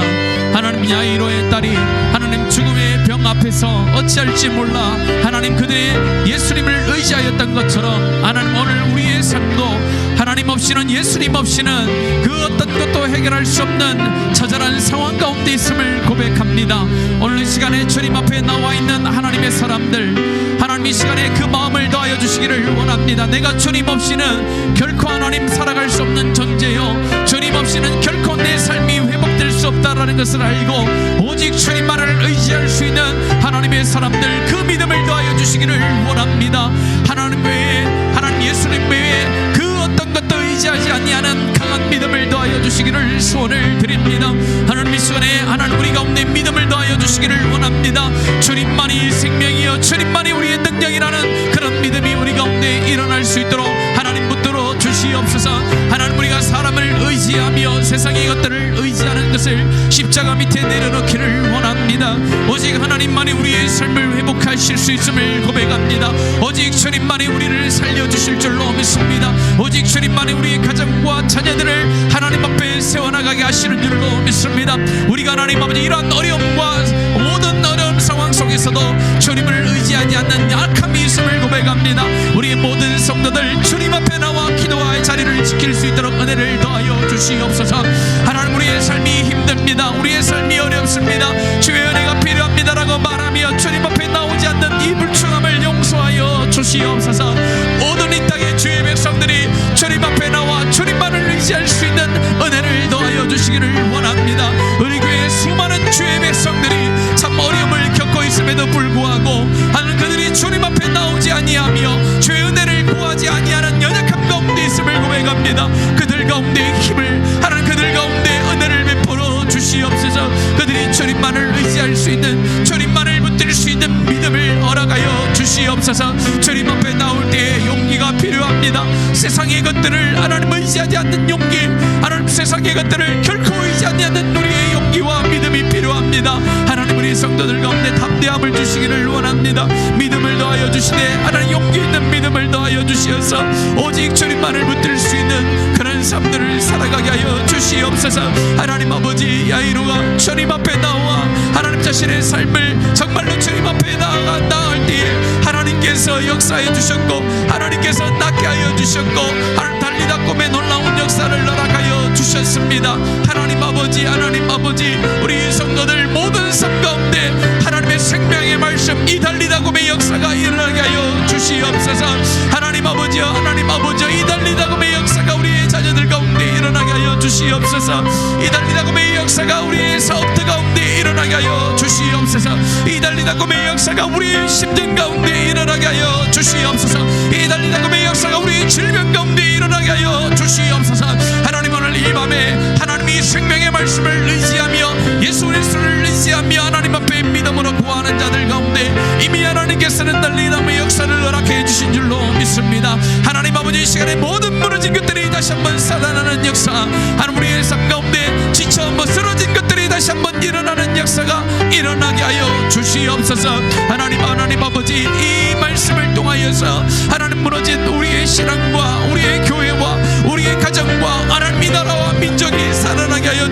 [SPEAKER 1] 하나님, 야이로의 딸이 하나님 죽음의 병 앞에서 어찌할지 몰라 하나님 그들의 예수님을 의지하였던 것처럼 하나님 오늘 우리의 삶도 하나님 없이는, 예수님 없이는 그 어떤 것도 해결할 수 없는 처절한 상황 가운데 있음을 고백합니다. 오늘 이 시간에 주님 앞에 나와 있는 하나님의 사람들, 하나님 이 시간에 그 마음을 더하여 주시기를 원합니다. 내가 주님 없이는 결코 하나님 살아갈 수 없는 존재요, 주님 없이는 결코 내 삶이 회복될 수 없다라는 것을 알고 오직 주님만을 의지할 수 있는 하나님의 사람들, 그 믿음을 더하여 주시기를 원합니다. 하나님 외에, 하나님 예수님 외에 그 어떤 것도 의지하지 아니하는 강한 믿음을 더하여 주시기를 소원을 드립니다. 하나님 이 시간에 하나님 우리 가운데 믿음을 더하여 주시기를 원합니다. 주님만이 생명이요 주님만이 우리의 능력이라는 그런 믿음이 우리 가운데 일어날 수 있도록 하나님 붙들어 주시옵소서. 하나님 우리가 사람을 의지하며 세상의 것들을 의지하는 것을 십자가 밑에 내려놓기를 원합니다. 오직 하나님만이 우리의 삶을 회복하실 수 있음을 고백합니다. 오직 주님만이 우리를 살려주실 줄로 믿습니다. 오직 주님만이 우리의 가정과 자녀들을 하나님 앞에 세워나가게 하시는 줄로 믿습니다. 우리가 하나님 아버지 이러한 어려움과 모든 어려운 상황 속에서도 주님을 의지하지 않는 약함이 있음을 고백합니다. 우리의 모든 성도들 주님 앞에 나와 기도와의 자리를 지킬 수 있도록 은혜를 더하여 주시옵소서. 하나님 우리의 삶이 힘듭니다. 우리의 삶이 어렵습니다. 주의 은혜가 필요합니다라고 말하며 주님 앞에 나오지 않는 이 불충함을 용서하여 주시옵소서. 모든 이 땅의 주의 백성들이 주님 앞에 나와 주님만을 의지할 수 있는 은혜를 더하여 주시기를 원합니다. 우리 교회의 수많은 주의 백성들이 참 어려움을 겪고 있음에도 불구하고 하는 그들이 주님 앞에 나오지 아니하며 주의 은혜를 구하지 아니하는 연약함 가운데 있음을 고백합니다. 그들 가운데 힘을, 하나님 그들 가운데 은혜를 베풀어 주시옵소서. 그들이 주님만을 의지할 수 있는, 주님만을 붙들 수 있는 믿음을 허락하여 주시옵소서. 주님 앞에 나올 때 용기가 필요합니다. 세상의 것들을 하나님 의지하지 않는 용기, 하나님 세상의 것들을 결코 의지하지 않는 우리의 용기와 믿음이 필요합니다. 하나님 우리 성도들 가운데 담대함을 주시기를 원합니다. 믿음을 더하여 주시되 하나님 용기 있는 믿음을 더하여 주시어서 오직 주님만을 붙들 수 있는 그런 삶들을 살아가게 하여 주시옵소서. 하나님 아버지, 야이로가 주님 앞에 나와 하나님 자신의 삶을 정말로 주님 앞에 나아갈 때에 하나님께서 역사해 주셨고 하나님께서 낫게 하여 주셨고 하나님 달리다꿈의 놀라운 역사를 허락하여 주셨습니다. 하나님 아버지, 하나님 아버지, 우리 성도들 모든 삶 가운데 하나님의 생명의 말씀, 이 달리다꿈의 역사가 일어나게 하여 주시옵소서. 하나님 아버지, 하나님 아버지, 이 달리다꿈의 역사가 우리의 자녀들 가운데 일어나게 하여 주시옵소서. 이 달리다꿈의 역사가 우리의 사업들 가운데 일어나게 하여 주시옵소서. 이 달리다꿈의 역사가 우리의 심정 가운데 일어나게 하여 주시옵소서. 이 달리다꿈의 역사가 우리의 질병 가운데 일어나게 하여 주시옵소서. 하나님 오늘 이 밤에 하나님이 생명의 말씀을 의지하며 예수 그리스도를 의지하며 하나님 앞에 믿음으로 구하는 자들 가운데 이미 하나님께서는 달리다꿈의 역사를 허락해 주신 줄로 믿습니다. 하나님 아버지, 이 시간에 모든 무너진 것들이 다시 한번 살아나는 역사, 하나님 우리의 삶 가운데 지쳐 한번 쓰러진 것들이 다시 한번 일어나는 역사가 일어나게 하여 주시옵소서. 하나님, 하나님 아버지, 이 말씀을 통하여서 하나님 무너진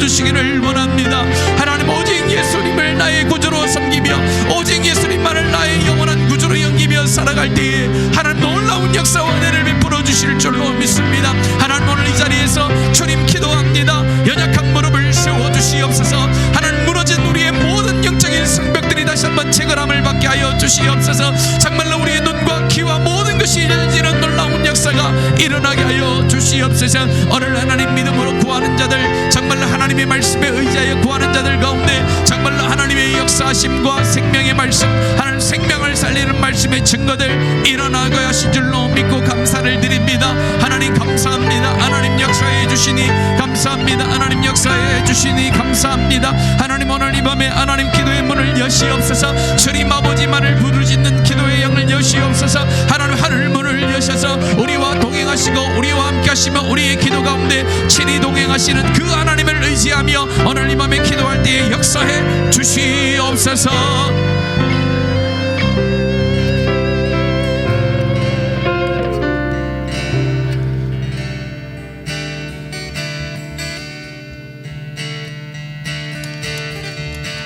[SPEAKER 1] 주시기를 원합니다. 하나님 오직 예수님을 나의 구주로 섬기며 오직 예수님만을 나의 영원한 구주로 여기며 살아갈 때에 하나님 놀라운 역사와 은혜를 베풀어 주실 줄로 믿습니다. 하나님 오늘 이 자리에서 주님 기도합니다. 연약한 무릎을 세워 주시옵소서. 하나님 무너진 우리의 모든 영적인 성벽들이 다시 한번 재건함을 받게 하여 주시옵소서. 정말로 우리의 눈과 귀와 모든 것이 열리는 놀라운 역사가 일어나게 하여 주시옵소서. 오늘 하나님 믿음으로 구하는 자들, 정말로 하나님의 말씀에 의지하여 구하는 자들 가운데 정말로 하나님의 역사하심과 생명의 말씀, 하나님 생명을 살리는 말씀의 증거들 일어나게 하신 줄로 믿고 감사를 드립니다. 하나님 감사합니다. 하나님 역사해 주시니 감사합니다. 하나님 역사해 주시니 감사합니다. 하나님 오늘 이 밤에 하나님 기도의 문을 여시옵소서. 주님 아버지만을 부르짖는 기도의 영을 여시옵소서. 하나님 하늘 문을 여셔서 우리와 동행하시고 우리와 함께 하시며 우리의 기도 가운데 친히 동행하시는 그 하나님을 의지하며 오늘 이 밤에 기도할 때에 역사해 주시옵소서.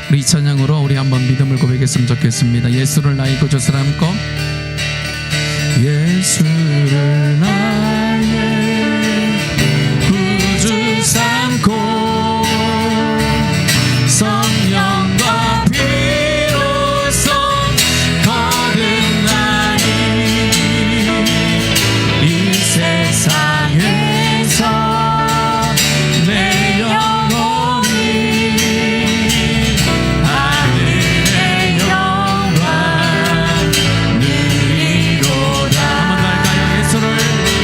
[SPEAKER 1] 우리 이 찬양으로 우리 한번 믿음을 고백했으면 좋겠습니다. 예수를 나의 구주 삼고 예수를 나의 구주 삼고 성령과 피로써 거듭나니 이 세상에서 내 영혼이 하늘의 영광 누리로다. 한번 더 할까요?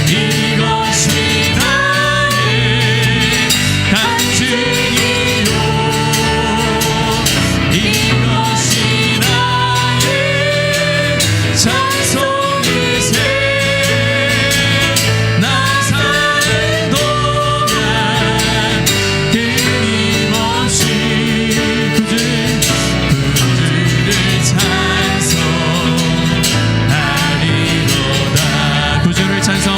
[SPEAKER 1] 이것이 나의 간증이요 이것이 나의 찬송이세 나 사는 동안 끊임없이 그들을 찬송하리로다 구주를 찬송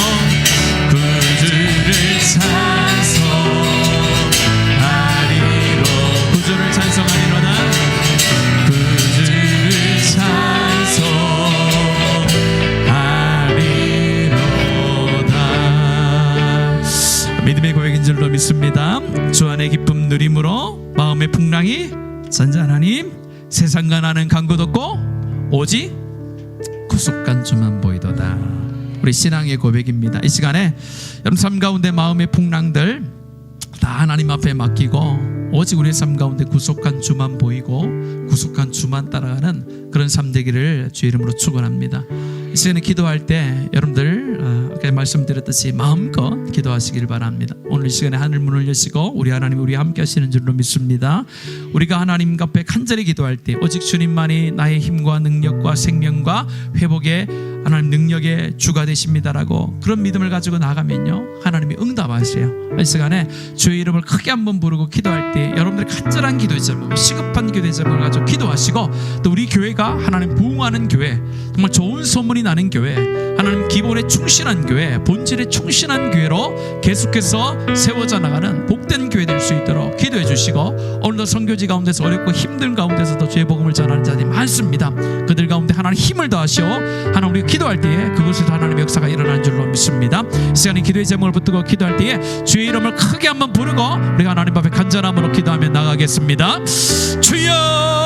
[SPEAKER 1] 구주를 찬송하리로다 구주를 찬송하리로다 믿음의 고백인 줄로 믿습니다. 주 안의 기쁨 누림으로 마음의 풍랑이 잔잔하니 세상과 나는 간 곳 없고 오직 구속한 주만 보이도다. 우리 신앙의 고백입니다. 이 시간에 여러분 삶 가운데 마음의 풍랑들 다 하나님 앞에 맡기고 오직 우리의 삶 가운데 구속한 주만 보이고 구속한 주만 따라가는 그런 삶 되기를 주의 이름으로 축원합니다. 이 시간에 기도할 때 여러분들 아까 말씀드렸듯이 마음껏 기도하시길 바랍니다. 오늘 이 시간에 하늘 문을 여시고 우리 하나님 우리와 함께 하시는 줄로 믿습니다. 우리가 하나님 앞에 간절히 기도할 때 오직 주님만이 나의 힘과 능력과 생명과 회복의 하나님 능력의 주가 되십니다라고 그런 믿음을 가지고 나가면요 하나님이 응답하세요. 이 시간에 주의 이름을 크게 한번 부르고 기도할 때 여러분들의 간절한 기도의 제목 시급한 기도의 제목을 가지고 기도하시고 또 우리 교회가 하나님 부흥하는 교회 정말 좋은 소문이 나는 교회 하나님 기본에 충실한 교회 본질에 충실한 교회로 계속해서 세워져 나가는 복된 교회 될 수 있도록 기도해 주시고 오늘도 선교지 가운데서 어렵고 힘든 가운데서도 주의 복음을 전하는 자들이 많습니다. 그들 가운데 하나님 힘을 더하시오 하나님 우리 기도할 때에 그곳에서 하나님의 역사가 일어나는 줄로 믿습니다. 이 시간에 기도의 제목을 붙들고 기도할 때에 주의 이름을 크게 한번 부르고 우리가 하나님 앞에 간절함으로 기도하며 나가겠습니다. 주여